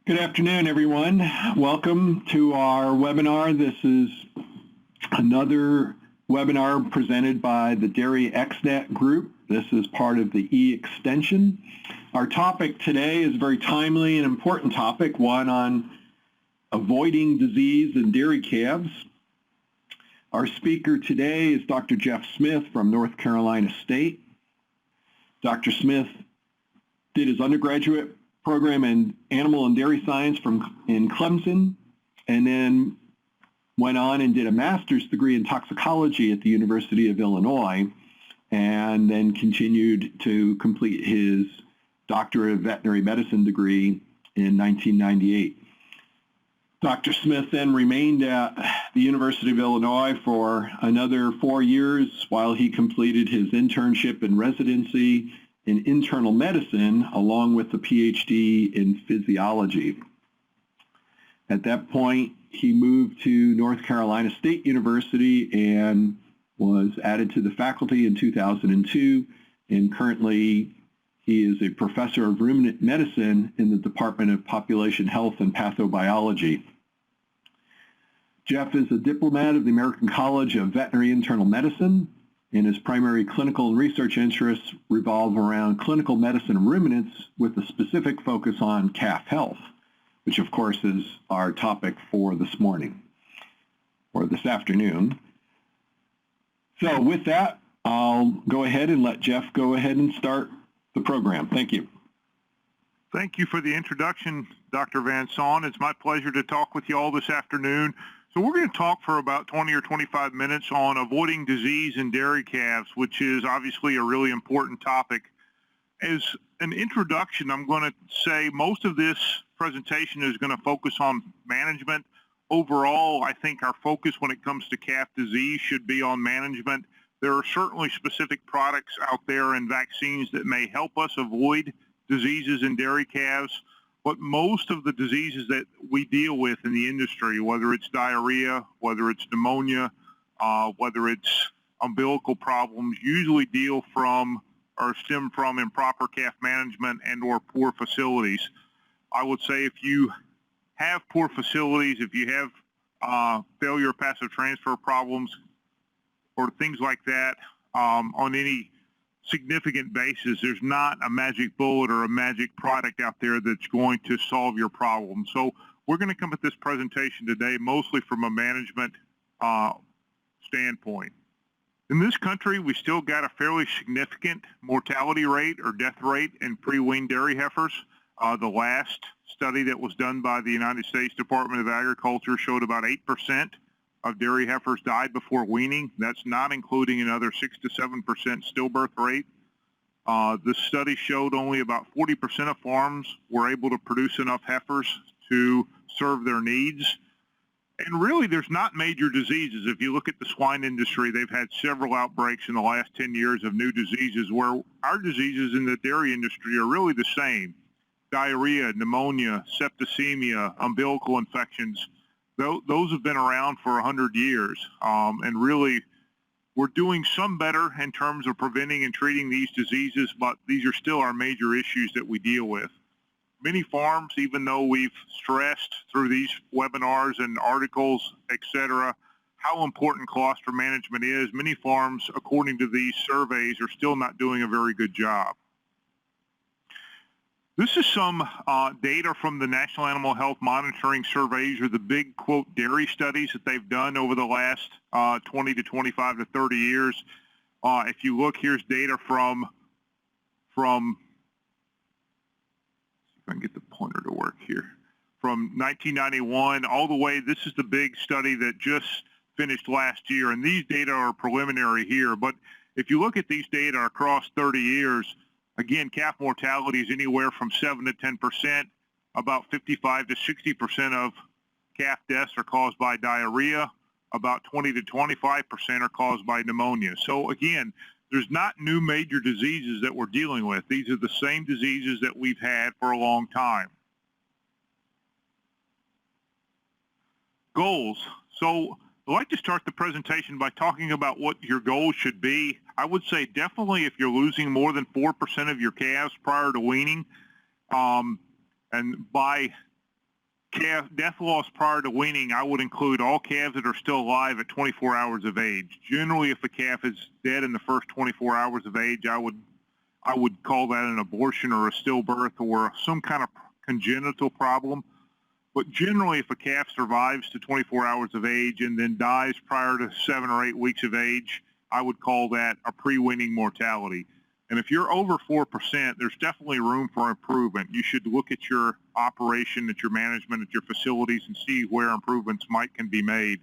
Good afternoon, everyone. Welcome to our webinar. This is another webinar presented by the DAIReXNET group. This is part of the E-extension. Our topic today is a very timely and important topic, one on avoiding disease in dairy calves. Our speaker today is Dr. Jeff Smith from North Carolina State. Dr. Smith did his undergraduate program in animal and dairy science in Clemson, and then went on and did a master's degree in toxicology at the University of Illinois, and then continued to complete his doctorate of veterinary medicine degree in 1998. Dr. Smith then remained at the University of Illinois for another 4 years while he completed his internship and residency in internal medicine, along with a PhD in physiology. At that point, he moved to North Carolina State University and was added to the faculty in 2002, and currently he is a professor of ruminant medicine in the Department of Population Health and Pathobiology. Jeff is a diplomat of the American College of Veterinary Internal Medicine, and his primary clinical and research interests revolve around clinical medicine of ruminants with a specific focus on calf health, which of course is our topic for this morning, or this afternoon. So with that, I'll go ahead and let Jeff go ahead and start the program. Thank you. Thank you for the introduction, Dr. Van Saun. It's my pleasure to talk with you all this afternoon. So we're going to talk for about 20 or 25 minutes on avoiding disease in dairy calves, which is obviously a really important topic. As an introduction, I'm going to say most of this presentation is going to focus on management. Overall, I think our focus when it comes to calf disease should be on management. There are certainly specific products out there and vaccines that may help us avoid diseases in dairy calves. But most of the diseases that we deal with in the industry, whether it's diarrhea, whether it's pneumonia, whether it's umbilical problems, usually deal from or stem from improper calf management and or poor facilities. I would say if you have poor facilities, if you have failure of passive transfer problems or things like that on any significant basis, there's not a magic bullet or a magic product out there that's going to solve your problem. So we're going to come at this presentation today mostly from a management standpoint. In this country, we still got a fairly significant mortality rate or death rate in pre-weaned dairy heifers. The last study that was done by the United States Department of Agriculture showed about 8% of dairy heifers died before weaning. That's not including another 6 to 7% stillbirth rate. The study showed only about 40% of farms were able to produce enough heifers to serve their needs. And really, there's not major diseases. If you look at the swine industry, they've had several outbreaks in the last 10 years of new diseases, where our diseases in the dairy industry are really the same. Diarrhea, pneumonia, septicemia, umbilical infections. Those have been around for 100 years, and really we're doing some better in terms of preventing and treating these diseases, but these are still our major issues that we deal with. Many farms, even though we've stressed through these webinars and articles, etc., how important colostrum management is, many farms, according to these surveys, are still not doing a very good job. This is some data from the National Animal Health Monitoring Surveys, or the big, quote, dairy studies that they've done over the last 20 to 25 to 30 years. If you look, here's data from, see if I can get the pointer to work here, from 1991 all the way. This is the big study that just finished last year, and these data are preliminary here. But if you look at these data across 30 years, again, calf mortality is anywhere from 7 to 10%. About 55 to 60% of calf deaths are caused by diarrhea. About 20 to 25% are caused by pneumonia. So again, there's not new major diseases that we're dealing with. These are the same diseases that we've had for a long time. Goals. So I'd like to start the presentation by talking about what your goals should be. I would say definitely if you're losing more than 4% of your calves prior to weaning, and by death loss prior to weaning, I would include all calves that are still alive at 24 hours of age. Generally, if a calf is dead in the first 24 hours of age, I would call that an abortion or a stillbirth or some kind of congenital problem. But generally, if a calf survives to 24 hours of age and then dies prior to 7 or 8 weeks of age, I would call that a pre-weaning mortality. And if you're over 4%, there's definitely room for improvement. You should look at your operation, at your management, at your facilities, and see where improvements can be made.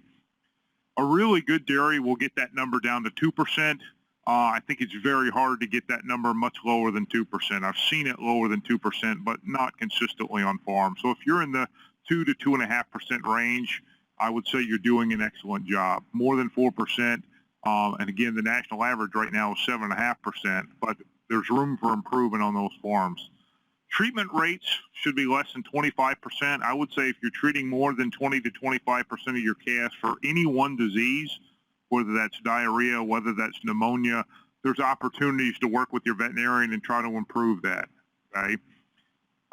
A really good dairy will get that number down to 2%. I think it's very hard to get that number much lower than 2%. I've seen it lower than 2%, but not consistently on farms. So if you're in the 2 to 2.5% range, I would say you're doing an excellent job. More than 4%, and again, the national average right now is 7.5%, but there's room for improvement on those farms. Treatment rates should be less than 25%. I would say if you're treating more than 20 to 25% of your calves for any one disease, whether that's diarrhea, whether that's pneumonia, there's opportunities to work with your veterinarian and try to improve that. Okay?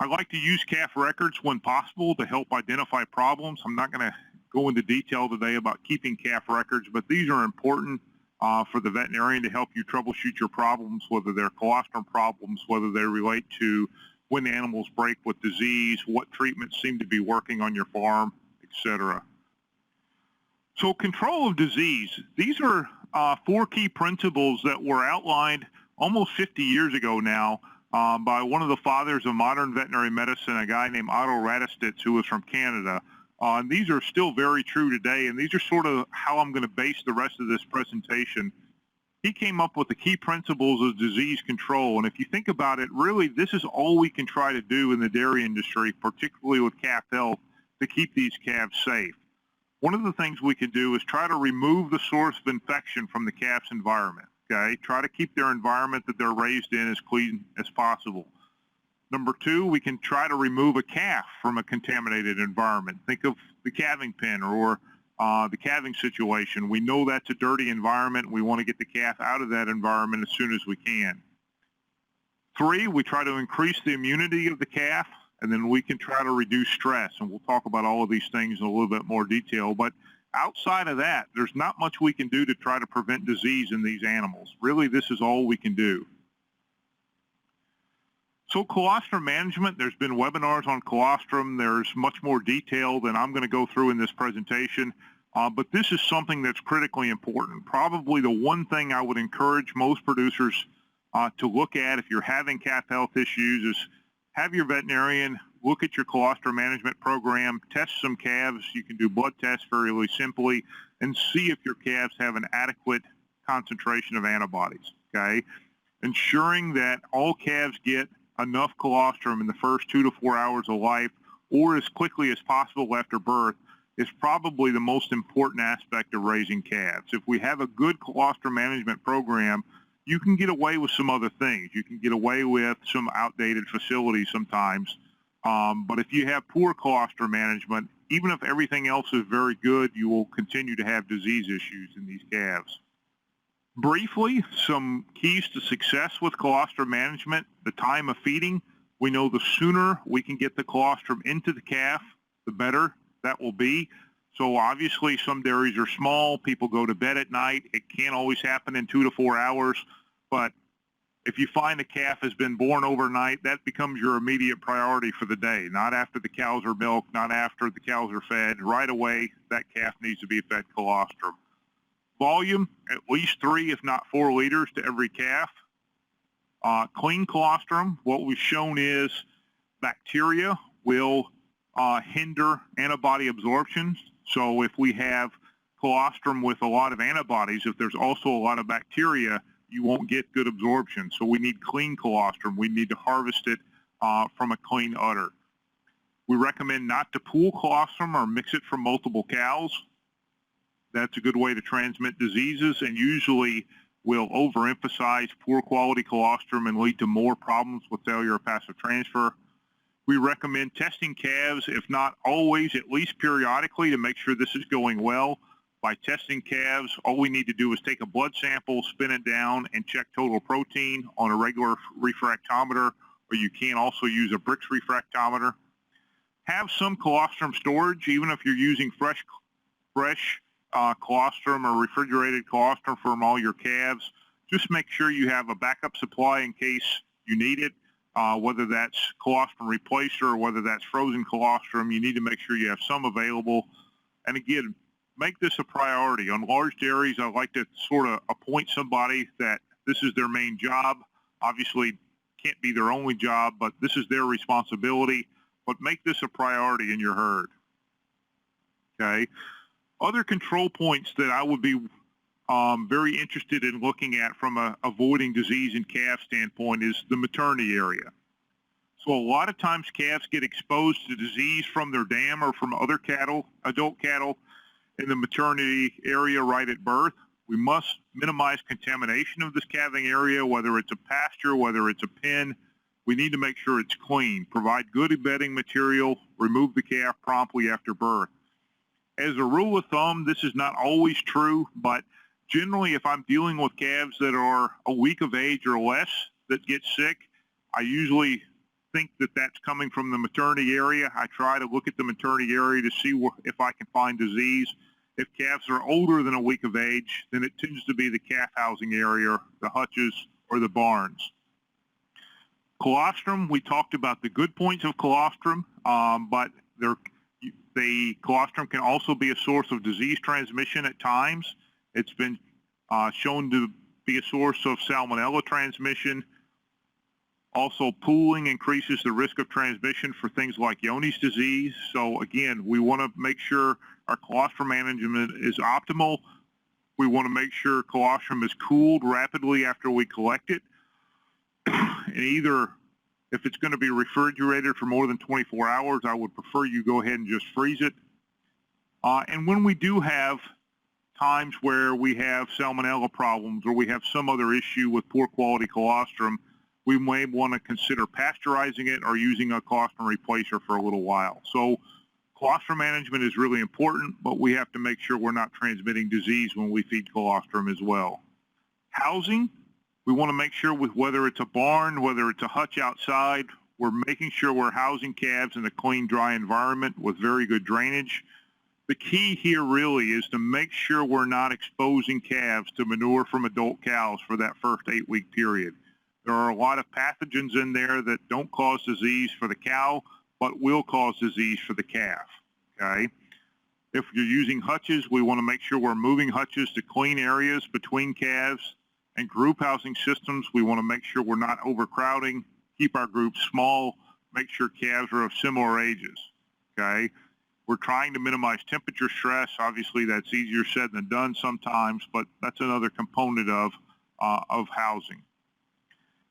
I like to use calf records when possible to help identify problems. I'm not going to go into detail today about keeping calf records, but these are important for the veterinarian to help you troubleshoot your problems, whether they're colostrum problems, whether they relate to when the animals break with disease, what treatments seem to be working on your farm, etc. So control of disease. These are 4 key principles that were outlined almost 50 years ago now by one of the fathers of modern veterinary medicine, a guy named Otto Radistitz, who was from Canada. And these are still very true today, and these are sort of how I'm going to base the rest of this presentation. He came up with the key principles of disease control, and if you think about it, really this is all we can try to do in the dairy industry, particularly with calf health, to keep these calves safe. One of the things we can do is try to remove the source of infection from the calf's environment, okay? Try to keep their environment that they're raised in as clean as possible. Number 2, we can try to remove a calf from a contaminated environment. Think of the calving pen or the calving situation. We know that's a dirty environment. We want to get the calf out of that environment as soon as we can. 3, we try to increase the immunity of the calf, and then we can try to reduce stress. And we'll talk about all of these things in a little bit more detail. But outside of that, there's not much we can do to try to prevent disease in these animals. Really, this is all we can do. So colostrum management, there's been webinars on colostrum. There's much more detail than I'm going to go through in this presentation, but this is something that's critically important. Probably the one thing I would encourage most producers to look at if you're having calf health issues is have your veterinarian look at your colostrum management program, test some calves. You can do blood tests very simply and see if your calves have an adequate concentration of antibodies, okay? Ensuring that all calves get enough colostrum in the first 2 to 4 hours of life or as quickly as possible after birth is probably the most important aspect of raising calves. If we have a good colostrum management program, you can get away with some other things. You can get away with some outdated facilities sometimes. But if you have poor colostrum management, even if everything else is very good, you will continue to have disease issues in these calves. Briefly, some keys to success with colostrum management: the time of feeding. We know the sooner we can get the colostrum into the calf, the better that will be. So obviously some dairies are small, people go to bed at night. It can't always happen in 2 to 4 hours, but if you find a calf has been born overnight, that becomes your immediate priority for the day, not after the cows are milked, not after the cows are fed. Right away, that calf needs to be fed colostrum. Volume, at least 3, if not 4 liters to every calf. Clean colostrum, what we've shown is bacteria will hinder antibody absorption. So if we have colostrum with a lot of antibodies, if there's also a lot of bacteria, you won't get good absorption. So we need clean colostrum. We need to harvest it from a clean udder. We recommend not to pool colostrum or mix it from multiple cows. That's a good way to transmit diseases, and usually will overemphasize poor quality colostrum and lead to more problems with failure of passive transfer. We recommend testing calves, if not always, at least periodically, to make sure this is going well. By testing calves, all we need to do is take a blood sample, spin it down, and check total protein on a regular refractometer, or you can also use a Brix refractometer. Have some colostrum storage, even if you're using fresh colostrum or refrigerated colostrum from all your calves. Just make sure you have a backup supply in case you need it, whether that's colostrum replacer or whether that's frozen colostrum. You need to make sure you have some available. And again, make this a priority. On large dairies, I like to sort of appoint somebody that this is their main job. Obviously, can't be their only job, but this is their responsibility. But make this a priority in your herd. Okay. Other control points that I would be very interested in looking at from a avoiding disease in calf standpoint is the maternity area. So a lot of times calves get exposed to disease from their dam or from other cattle, adult cattle, in the maternity area right at birth. We must minimize contamination of this calving area, whether it's a pasture, whether it's a pen. We need to make sure it's clean, provide good bedding material, remove the calf promptly after birth. As a rule of thumb, this is not always true, but generally if I'm dealing with calves that are a week of age or less that get sick, I usually think that that's coming from the maternity area. I try to look at the maternity area to see if I can find disease. If calves are older than a week of age, then it tends to be the calf housing area, the hutches, or the barns. Colostrum, we talked about the good points of colostrum, but the colostrum can also be a source of disease transmission at times. It's been shown to be a source of salmonella transmission. Also, pooling increases the risk of transmission for things like Johne's disease. So again, we want to make sure our colostrum management is optimal. We want to make sure colostrum is cooled rapidly after we collect it. And either, if it's going to be refrigerated for more than 24 hours, I would prefer you go ahead and just freeze it. And when we do have times where we have salmonella problems or we have some other issue with poor quality colostrum, we may want to consider pasteurizing it or using a colostrum replacer for a little while. So colostrum management is really important, but we have to make sure we're not transmitting disease when we feed colostrum as well. Housing, we want to make sure with whether it's a barn, whether it's a hutch outside, we're making sure we're housing calves in a clean, dry environment with very good drainage. The key here really is to make sure we're not exposing calves to manure from adult cows for that first 8-week period. There are a lot of pathogens in there that don't cause disease for the cow, but will cause disease for the calf, okay? If you're using hutches, we want to make sure we're moving hutches to clean areas between calves. And group housing systems, we want to make sure we're not overcrowding, keep our groups small, make sure calves are of similar ages, okay? We're trying to minimize temperature stress. Obviously, that's easier said than done sometimes, but that's another component of housing.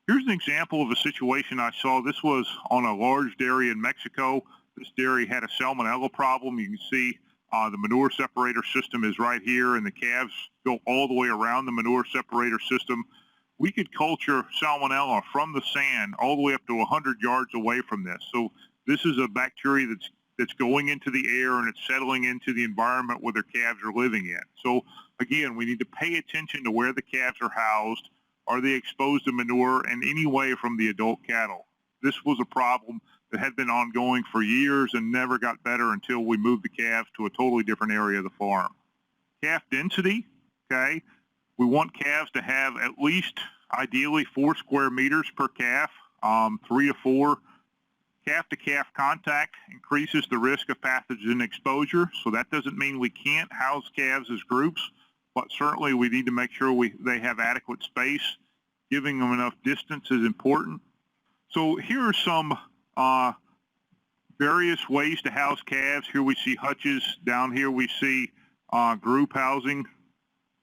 Here's an example of a situation I saw. This was on a large dairy in Mexico. This dairy had a salmonella problem. You can see the manure separator system is right here, and the calves go all the way around the manure separator system. We could culture salmonella from the sand all the way up to 100 yards away from this. So this is a bacteria that's going into the air and it's settling into the environment where their calves are living in. So again, we need to pay attention to where the calves are housed. Are they exposed to manure in any way from the adult cattle? This was a problem that had been ongoing for years and never got better until we moved the calves to a totally different area of the farm. Calf density, okay? We want calves to have at least, ideally, 4 square meters per calf, 3 to 4. Calf-to-calf contact increases the risk of pathogen exposure, so that doesn't mean we can't house calves as groups, but certainly we need to make sure they have adequate space. Giving them enough distance is important. So here are some various ways to house calves. Here we see hutches. Down here we see group housing,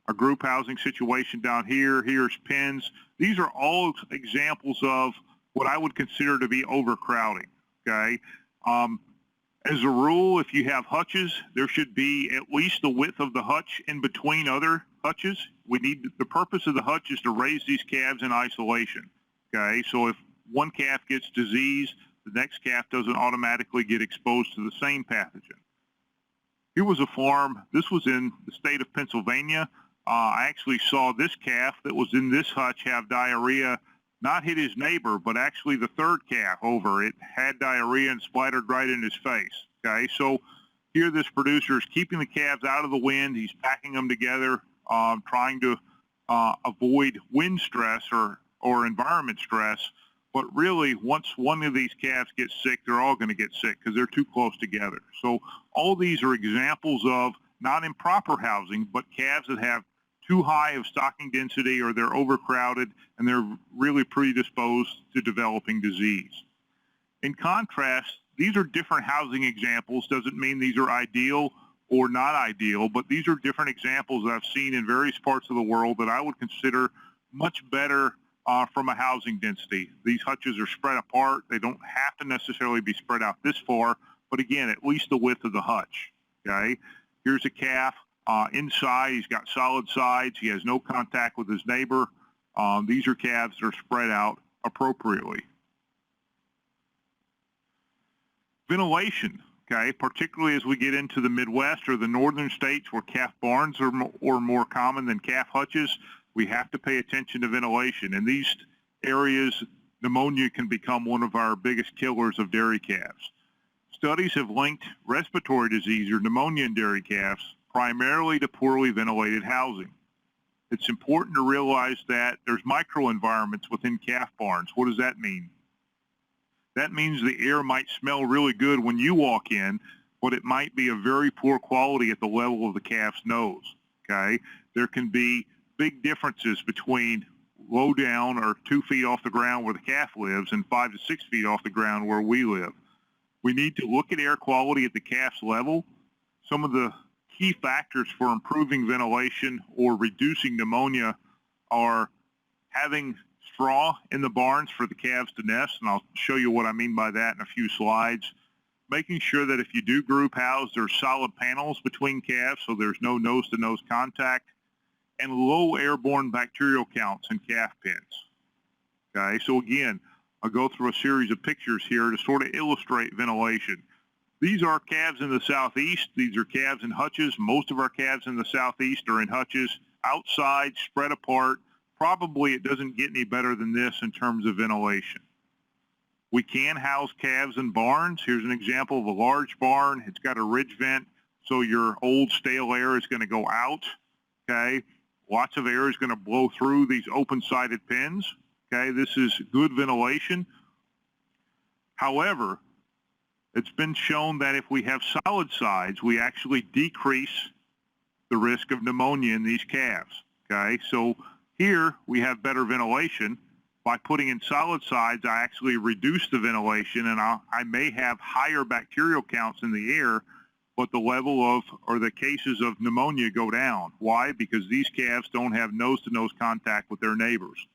a group housing situation down here. Here's pens. These are all examples of what I would consider to be overcrowding, okay? As a rule, if you have hutches, there should be at least the width of the hutch in between other hutches. The purpose of the hutch is to raise these calves in isolation, okay? So if one calf gets disease, the next calf doesn't automatically get exposed to the same pathogen. Here was a farm. This was in the state of Pennsylvania. I actually saw this calf that was in this hutch have diarrhea not hit his neighbor, but actually the third calf over. It had diarrhea and splattered right in his face. Okay, so here this producer is keeping the calves out of the wind. He's packing them together, trying to avoid wind stress or environment stress. But really, once one of these calves gets sick, they're all going to get sick because they're too close together. So all these are examples of not improper housing, but calves that have too high of stocking density, or they're overcrowded and they're really predisposed to developing disease. In contrast, these are different housing examples. Doesn't mean these are ideal or not ideal, but these are different examples that I've seen in various parts of the world that I would consider much better from a housing density. These hutches are spread apart. They don't have to necessarily be spread out this far, but again, at least the width of the hutch. Okay, here's a calf inside. He's got solid sides. He has no contact with his neighbor. These are calves that are spread out appropriately. Ventilation, okay, particularly as we get into the Midwest or the northern states where calf barns are more common than calf hutches, we have to pay attention to ventilation. In these areas, pneumonia can become one of our biggest killers of dairy calves. Studies have linked respiratory disease or pneumonia in dairy calves primarily to poorly ventilated housing. It's important to realize that there's microenvironments within calf barns. What does that mean? That means the air might smell really good when you walk in, but it might be of very poor quality at the level of the calf's nose. Okay? There can be big differences between low down or 2 feet off the ground where the calf lives and 5 to 6 feet off the ground where we live. We need to look at air quality at the calf's level. Some of the key factors for improving ventilation or reducing pneumonia are having straw in the barns for the calves to nest, and I'll show you what I mean by that in a few slides. Making sure that if you do group house, there's solid panels between calves so there's no nose-to-nose contact, and low airborne bacterial counts in calf pens. Okay, so again, I'll go through a series of pictures here to sort of illustrate ventilation. These are calves in the southeast. These are calves in hutches. Most of our calves in the southeast are in hutches, outside, spread apart. Probably it doesn't get any better than this in terms of ventilation. We can house calves in barns. Here's an example of a large barn. It's got a ridge vent, so your old stale air is going to go out. Okay, lots of air is going to blow through these open-sided pens. Okay, this is good ventilation. However, it's been shown that if we have solid sides, we actually decrease the risk of pneumonia in these calves. Okay, so here we have better ventilation. By putting in solid sides, I actually reduce the ventilation, and I may have higher bacterial counts in the air, but the level of, or the cases of pneumonia go down. Why? Because these calves don't have nose-to-nose contact with their neighbors.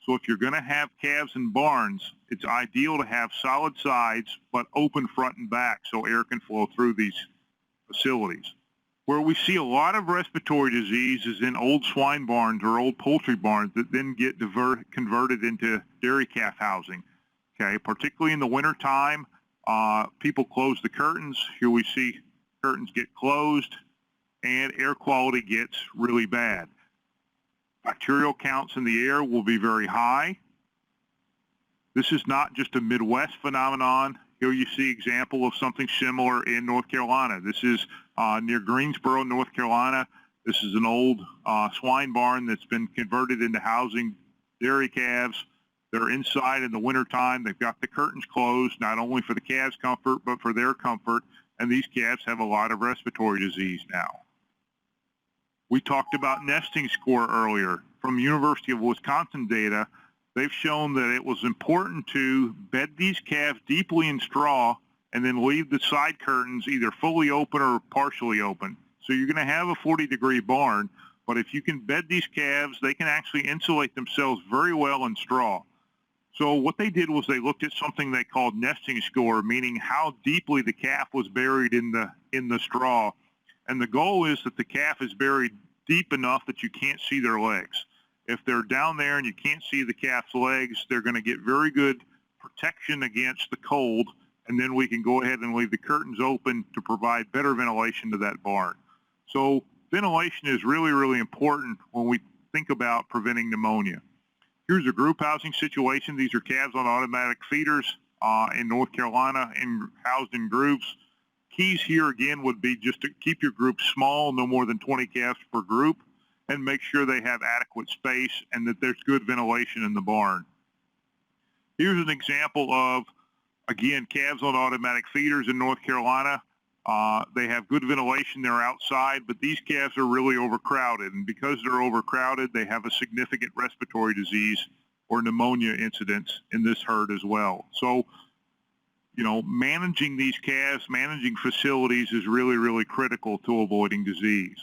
So if you're going to have calves in barns, it's ideal to have solid sides, but open front and back so air can flow through these facilities. Where we see a lot of respiratory disease is in old swine barns or old poultry barns that then get converted into dairy calf housing. Okay, particularly in the wintertime, people close the curtains. Here we see curtains get closed and air quality gets really bad. Bacterial counts in the air will be very high. This is not just a Midwest phenomenon. Here you see example of something similar in North Carolina. This is near Greensboro, North Carolina. This is an old swine barn that's been converted into housing dairy calves. They're inside in the wintertime. They've got the curtains closed, not only for the calves' comfort, but for their comfort. And these calves have a lot of respiratory disease now. We talked about nesting score earlier. From University of Wisconsin data, they've shown that it was important to bed these calves deeply in straw and then leave the side curtains either fully open or partially open. So you're going to have a 40-degree barn, but if you can bed these calves, they can actually insulate themselves very well in straw. So what they did was they looked at something they called nesting score, meaning how deeply the calf was buried in the straw. And the goal is that the calf is buried deep enough that you can't see their legs. If they're down there and you can't see the calf's legs, they're going to get very good protection against the cold, and then we can go ahead and leave the curtains open to provide better ventilation to that barn. So ventilation is really, really important when we think about preventing pneumonia. Here's a group housing situation. These are calves on automatic feeders in North Carolina and housed in groups. Keys here again would be just to keep your group small, no more than 20 calves per group, and make sure they have adequate space and that there's good ventilation in the barn. Here's an example of, again, calves on automatic feeders in North Carolina. They have good ventilation, they're outside, but these calves are really overcrowded, and because they're overcrowded, they have a significant respiratory disease or pneumonia incidence in this herd as well. So, you know, managing these calves, managing facilities is really, really critical to avoiding disease.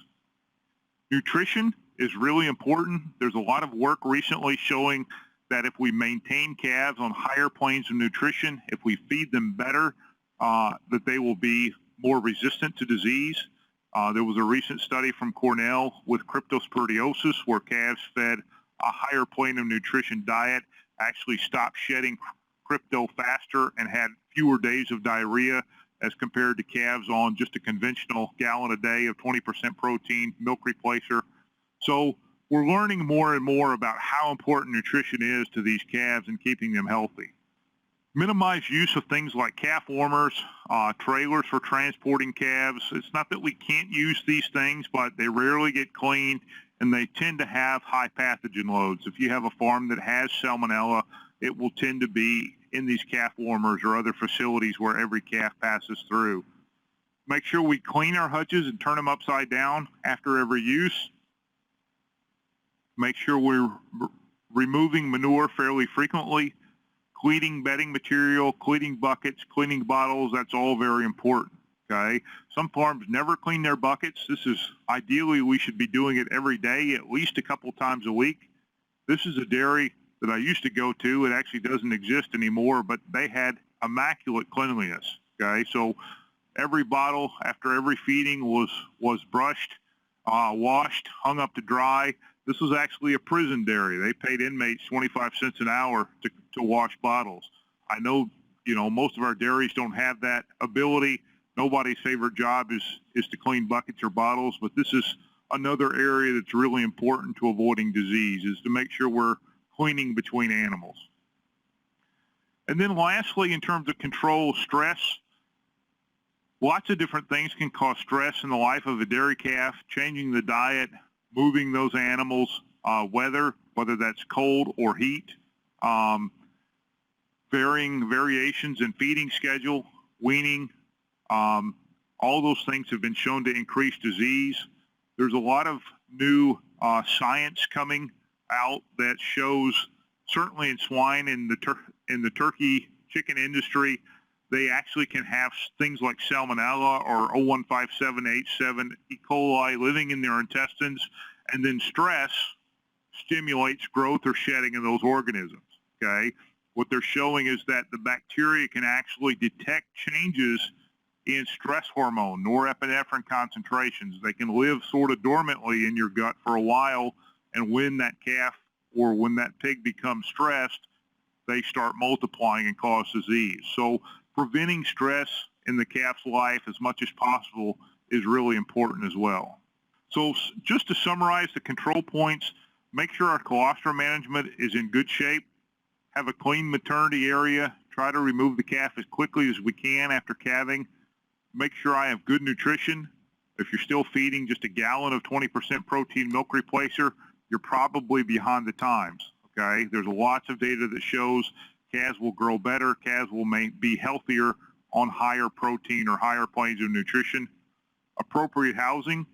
Nutrition is really important. There's a lot of work recently showing that if we maintain calves on higher planes of nutrition, if we feed them better, that they will be more resistant to disease. There was a recent study from Cornell with cryptosporidiosis where calves fed a higher plane of nutrition diet actually stopped shedding crypto faster and had fewer days of diarrhea as compared to calves on just a conventional gallon a day of 20% protein milk replacer. So we're learning more and more about how important nutrition is to these calves and keeping them healthy. Minimize use of things like calf warmers, trailers for transporting calves. It's not that we can't use these things, but they rarely get cleaned and they tend to have high pathogen loads. If you have a farm that has salmonella, it will tend to be in these calf warmers or other facilities where every calf passes through. Make sure we clean our hutches and turn them upside down after every use. Make sure we're removing manure fairly frequently. Cleaning bedding material, cleaning buckets, cleaning bottles, that's all very important, okay? Some farms never clean their buckets. This is, ideally, we should be doing it every day, at least a couple times a week. This is a dairy that I used to go to. It actually doesn't exist anymore, but they had immaculate cleanliness, okay? So every bottle after every feeding was brushed, washed, hung up to dry. This was actually a prison dairy. They paid inmates 25 cents an hour to wash bottles. I know, you know, most of our dairies don't have that ability. Nobody's favorite job is to clean buckets or bottles, but this is another area that's really important to avoiding disease, is to make sure we're cleaning between animals. And then lastly, in terms of control stress, lots of different things can cause stress in the life of a dairy calf. Changing the diet, moving those animals, weather, whether that's cold or heat, variations in feeding schedule, weaning, all those things have been shown to increase disease. There's a lot of new science coming out that shows, certainly in swine, in the turkey chicken industry, they actually can have things like salmonella or O157H7 E. coli living in their intestines, and then stress stimulates growth or shedding of those organisms, okay? What they're showing is that the bacteria can actually detect changes in stress hormone, norepinephrine concentrations. They can live sort of dormantly in your gut for a while, and when that calf or when that pig becomes stressed, they start multiplying and cause disease. So preventing stress in the calf's life as much as possible is really important as well. So just to summarize the control points, make sure our colostrum management is in good shape, have a clean maternity area, try to remove the calf as quickly as we can after calving, make sure I have good nutrition. If you're still feeding just a gallon of 20% protein milk replacer, you're probably behind the times, okay? There's lots of data that shows calves will grow better, calves will be healthier on higher protein or higher planes of nutrition. Appropriate housing,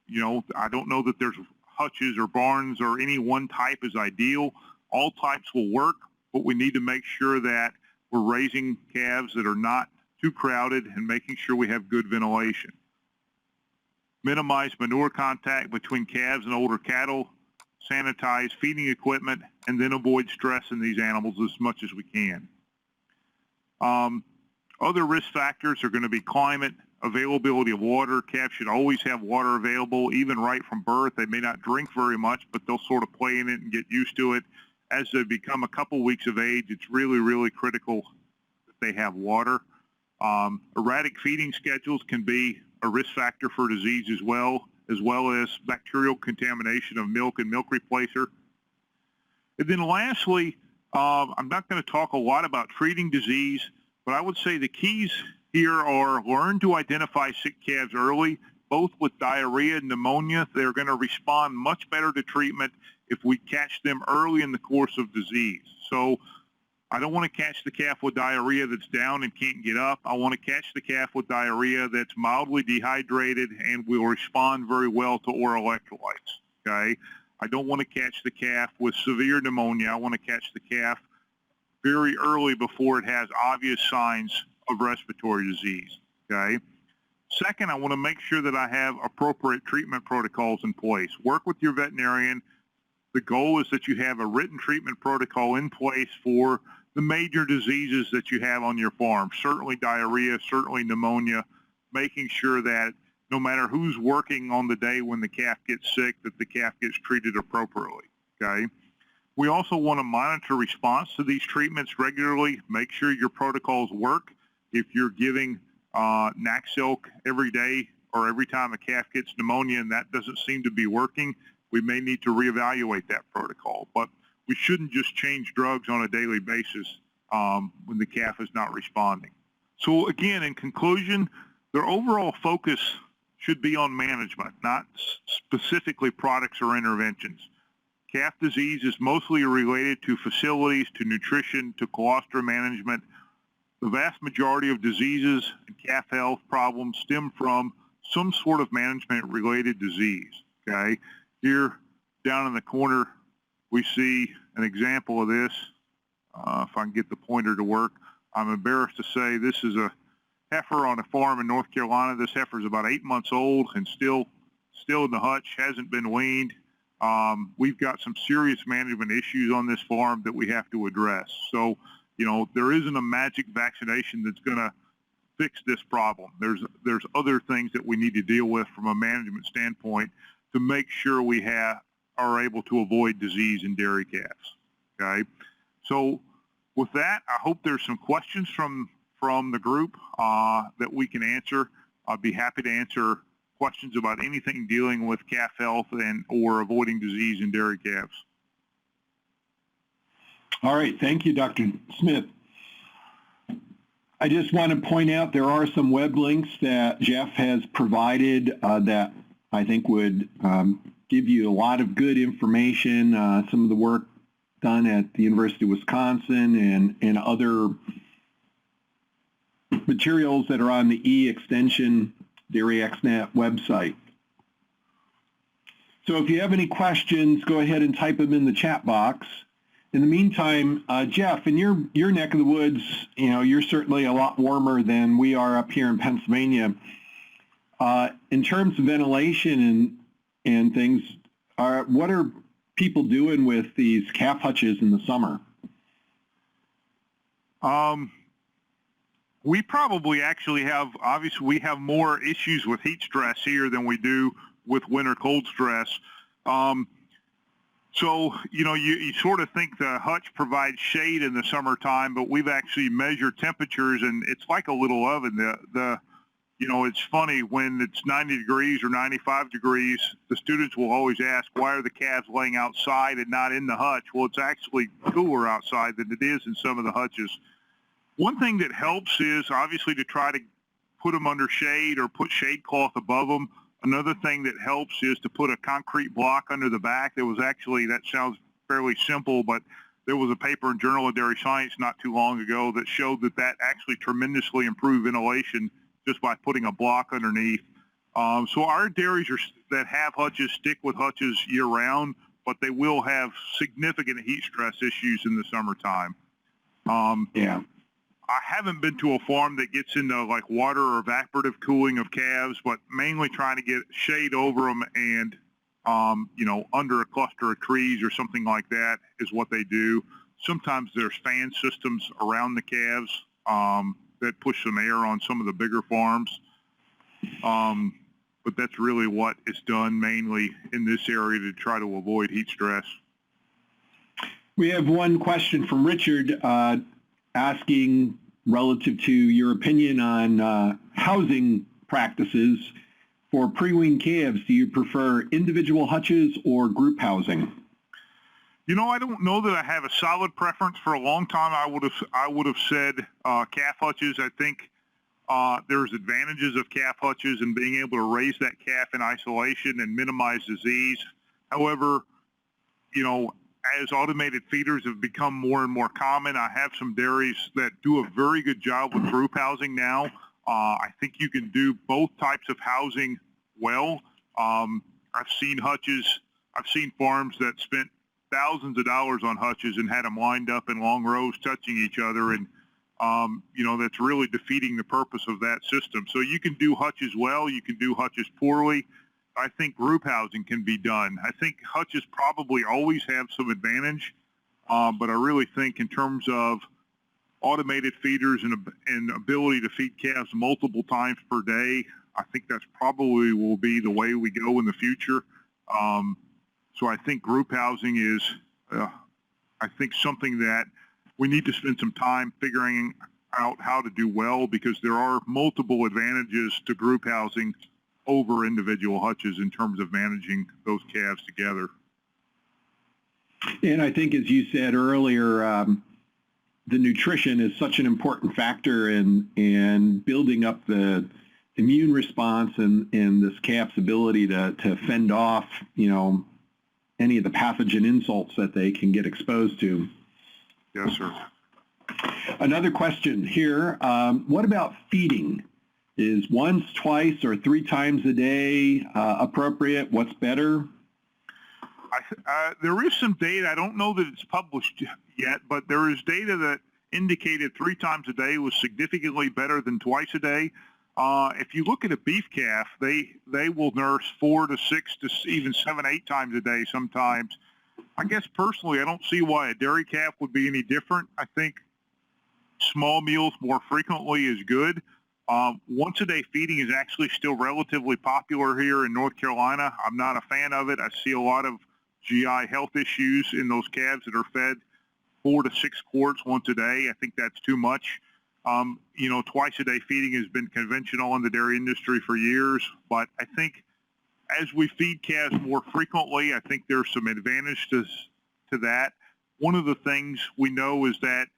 you know, I don't know that there's hutches or barns or any one type is ideal. All types will work, but we need to make sure that we're raising calves that are not too crowded and making sure we have good ventilation. Minimize manure contact between calves and older cattle, sanitize feeding equipment, and then avoid stress in these animals as much as we can. Other risk factors are going to be climate, availability of water. Calves should always have water available, even right from birth. They may not drink very much, but they'll sort of play in it and get used to it. As they become a couple weeks of age, it's really, really critical that they have water. Erratic feeding schedules can be a risk factor for disease as well as bacterial contamination of milk and milk replacer. And then lastly, I'm not going to talk a lot about treating disease, but I would say the keys here are learn to identify sick calves early, both with diarrhea and pneumonia. They're going to respond much better to treatment if we catch them early in the course of disease. So I don't want to catch the calf with diarrhea that's down and can't get up. I want to catch the calf with diarrhea that's mildly dehydrated and will respond very well to oral electrolytes, okay? I don't want to catch the calf with severe pneumonia. I want to catch the calf very early before it has obvious signs of respiratory disease, okay? Second, I want to make sure that I have appropriate treatment protocols in place. Work with your veterinarian. The goal is that you have a written treatment protocol in place for the major diseases that you have on your farm, certainly diarrhea, certainly pneumonia, making sure that no matter who's working on the day when the calf gets sick, that the calf gets treated appropriately, okay? We also want to monitor response to these treatments regularly, make sure your protocols work. If you're giving Naxilk every day or every time a calf gets pneumonia and that doesn't seem to be working, we may need to reevaluate that protocol. But we shouldn't just change drugs on a daily basis when the calf is not responding. So again, in conclusion, their overall focus should be on management, not specifically products or interventions. Calf disease is mostly related to facilities, to nutrition, to colostrum management. The vast majority of diseases and calf health problems stem from some sort of management-related disease, okay? Here, down in the corner, we see an example of this. If I can get the pointer to work. I'm embarrassed to say this is a heifer on a farm in North Carolina. This heifer is about 8 months old and still in the hutch, hasn't been weaned. We've got some serious management issues on this farm that we have to address. So, you know, there isn't a magic vaccination that's going to fix this problem. There's other things that we need to deal with from a management standpoint to make sure we are able to avoid disease in dairy calves, okay? So with that, I hope there's some questions from the group that we can answer. I'd be happy to answer questions about anything dealing with calf health or avoiding disease in dairy calves. All right, thank you, Dr. Smith. I just want to point out there are some web links that Jeff has provided that I think would give you a lot of good information, some of the work done at the University of Wisconsin and other materials that are on the E-Extension DAIReXNET website. So if you have any questions, go ahead and type them in the chat box. In the meantime, Jeff, in your neck of the woods, you know, you're certainly a lot warmer than we are up here in Pennsylvania. In terms of ventilation and things, what are people doing with these calf hutches in the summer? We probably actually have, obviously we have more issues with heat stress here than we do with winter cold stress. So, you know, you sort of think the hutch provides shade in the summertime, but we've actually measured temperatures and it's like a little oven. You know, it's funny when it's 90 degrees or 95 degrees, the students will always ask, why are the calves laying outside and not in the hutch? Well, it's actually cooler outside than it is in some of the hutches. One thing that helps is obviously to try to put them under shade or put shade cloth above them. Another thing that helps is to put a concrete block under the back. There was actually, that sounds fairly simple, but there was a paper in Journal of Dairy Science not too long ago that showed that actually tremendously improved ventilation just by putting a block underneath. So our dairies that have hutches stick with hutches year round, but they will have significant heat stress issues in the summertime. Yeah. I haven't been to a farm that gets into like water or evaporative cooling of calves, but mainly trying to get shade over them and, you know, under a cluster of trees or something like that is what they do. Sometimes there's fan systems around the calves that push some air on some of the bigger farms. But that's really what is done mainly in this area to try to avoid heat stress. We have one question from Richard asking relative to your opinion on housing practices for pre-weaned calves. Do you prefer individual hutches or group housing? You know, I don't know that I have a solid preference. For a long time, I would have said calf hutches. I think there's advantages of calf hutches and being able to raise that calf in isolation and minimize disease. However, you know, as automated feeders have become more and more common, I have some dairies that do a very good job with group housing now. I think you can do both types of housing well. I've seen hutches. I've seen farms that spent thousands of dollars on hutches and had them lined up in long rows touching each other, and you know, that's really defeating the purpose of that system. So you can do hutches well, you can do hutches poorly. I think group housing can be done. I think hutches probably always have some advantage, but I really think in terms of automated feeders and ability to feed calves multiple times per day, I think that's probably will be the way we go in the future. So I think group housing is, I think, something that we need to spend some time figuring out how to do well, because there are multiple advantages to group housing over individual hutches in terms of managing those calves together. And I think, as you said earlier, the nutrition is such an important factor in building up the immune response and this calf's ability to fend off, you know, any of the pathogen insults that they can get exposed to. Yes, sir. Another question here. What about feeding? Is once, twice, or 3 times a day appropriate? What's better? There is some data. I don't know that it's published yet, but there is data that indicated 3 times a day was significantly better than twice a day. If you look at a beef calf, they will nurse 4 to 6 to even 7, 8 times a day sometimes. I guess personally, I don't see why a dairy calf would be any different. I think small meals more frequently is good. Once a day feeding is actually still relatively popular here in North Carolina. I'm not a fan of it. I see a lot of GI health issues in those calves that are fed 4 to 6 quarts once a day. I think that's too much. You know, twice a day feeding has been conventional in the dairy industry for years, but I think as we feed calves more frequently, I think there's some advantage to that. One of the things we know is that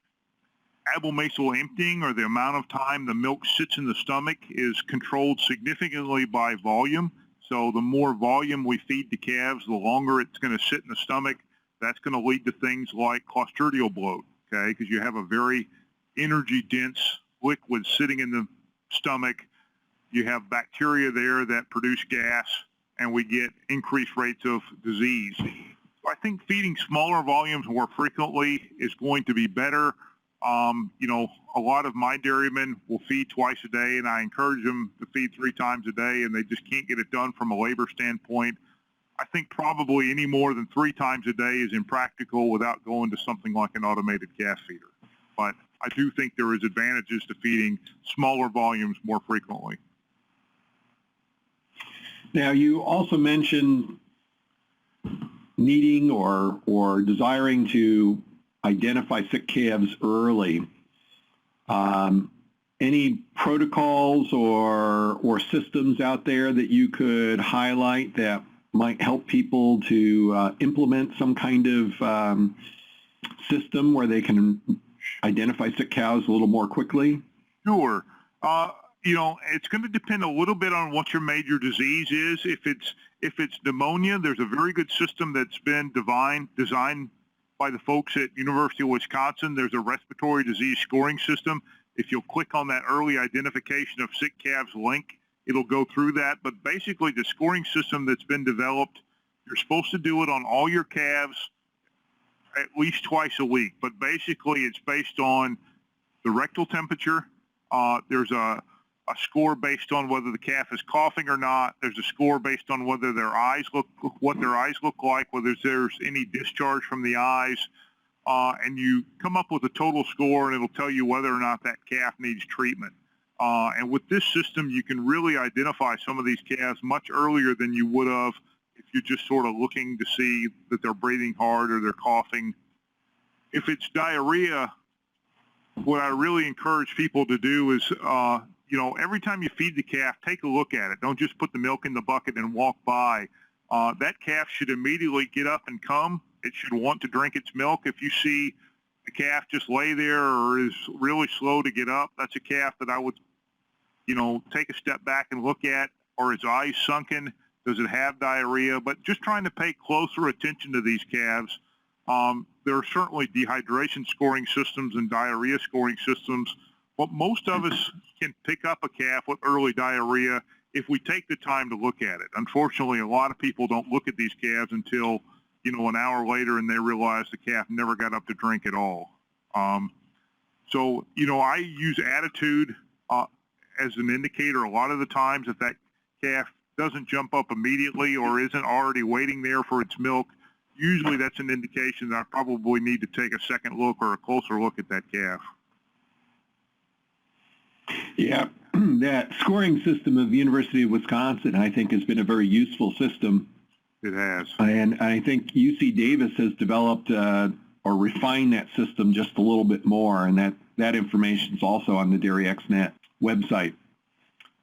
abomasal emptying, or the amount of time the milk sits in the stomach, is controlled significantly by volume. So the more volume we feed the calves, the longer it's going to sit in the stomach. That's going to lead to things like clostridial bloat, okay, because you have a very energy-dense liquid sitting in the stomach. You have bacteria there that produce gas, and we get increased rates of disease. So I think feeding smaller volumes more frequently is going to be better. You know, a lot of my dairymen will feed twice a day, and I encourage them to feed 3 times a day, and they just can't get it done from a labor standpoint. I think probably any more than 3 times a day is impractical without going to something like an automated calf feeder. But I do think there is advantages to feeding smaller volumes more frequently. Now, you also mentioned needing or desiring to identify sick calves early. Any protocols or systems out there that you could highlight that might help people to implement some kind of system where they can identify sick cows a little more quickly? Sure. You know, it's going to depend a little bit on what your major disease is. If it's pneumonia, there's a very good system that's been designed by the folks at University of Wisconsin. There's a respiratory disease scoring system. If you'll click on that early identification of sick calves link, it'll go through that. But basically, the scoring system that's been developed, you're supposed to do it on all your calves at least twice a week. But basically, it's based on the rectal temperature. There's a score based on whether the calf is coughing or not. There's a score based on whether what their eyes look like, whether there's any discharge from the eyes, and you come up with a total score, and it'll tell you whether or not that calf needs treatment. And with this system, you can really identify some of these calves much earlier than you would have if you're just sort of looking to see that they're breathing hard or they're coughing. If it's diarrhea, what I really encourage people to do is, you know, every time you feed the calf, take a look at it. Don't just put the milk in the bucket and walk by. That calf should immediately get up and come it should want to drink its milk. If you see a calf just lay there or is really slow to get up, that's a calf that I would, take a step back and look at. Are its eyes sunken? Does it have diarrhea? But just trying to pay closer attention to these calves. There are certainly dehydration scoring systems and diarrhea scoring systems, but most of us can pick up a calf with early diarrhea if we take the time to look at it. Unfortunately, a lot of people don't look at these calves until, an hour later and they realize the calf never got up to drink at all. So, I use attitude as an indicator a lot of the times. If that calf doesn't jump up immediately or isn't already waiting there for its milk, usually that's an indication that I probably need to take a second look or a closer look at that calf. Yeah, that scoring system of the University of Wisconsin, I think, has been a very useful system. It has. And I think UC Davis has developed or refined that system just a little bit more, and that information is also on the DAIReXNET website.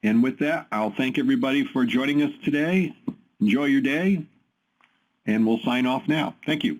And with that, I'll thank everybody for joining us today. Enjoy your day, and we'll sign off now. Thank you.